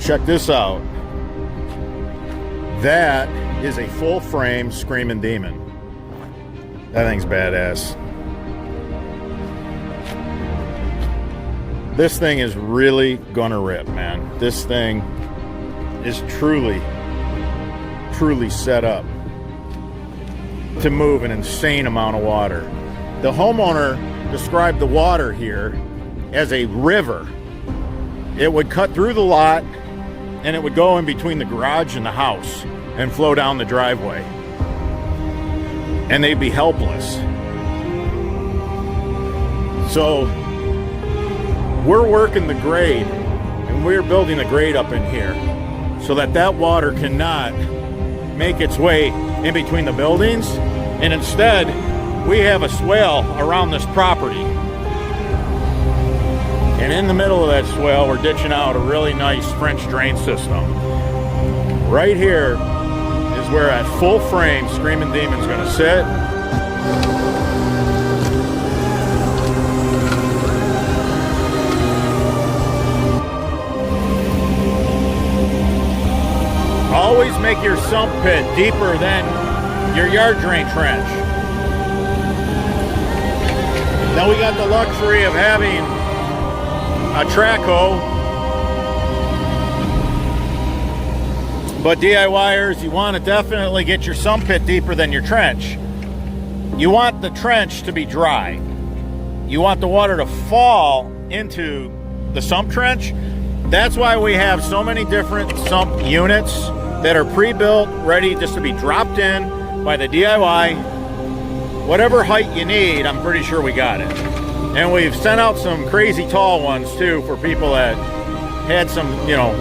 check this out. That is a full frame Screamin' Demon. That thing's badass. This thing is really gonna rip, man. This thing is truly set up to move an insane amount of water. The homeowner described the water here as a river. It would cut through the lot and it would go in between the garage and the house and flow down the driveway. And they'd be helpless. So we're working the grade and we're building the grade up in here so that that water cannot make its way in between the buildings, and instead we have a swale around this property. And in the middle of that swale, we're ditching out a really nice French drain system. Right here is where that full frame Screamin' Demon's gonna sit. Always make your sump pit deeper than your yard drain trench. Now we got the luxury of having a track hoe, but DIYers, you want to definitely get your sump pit deeper than your trench. You want the trench to be dry. You want the water to fall into the sump trench. That's why we have so many different sump units that are pre-built, ready just to be dropped in by the DIY. Whatever height you need, I'm pretty sure we got it. And we've sent out some crazy tall ones too for people that had some, you know,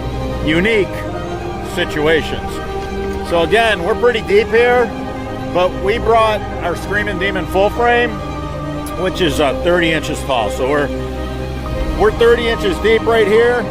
unique situations. So again, we're pretty deep here, but we brought our Screamin' Demon full frame, which is 30 inches tall. So we're 30 inches deep right here.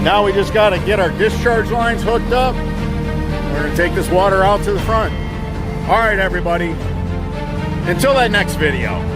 Now we just got to get our discharge lines hooked up. We're going to take this water out to the front. All right, everybody. Until that next video.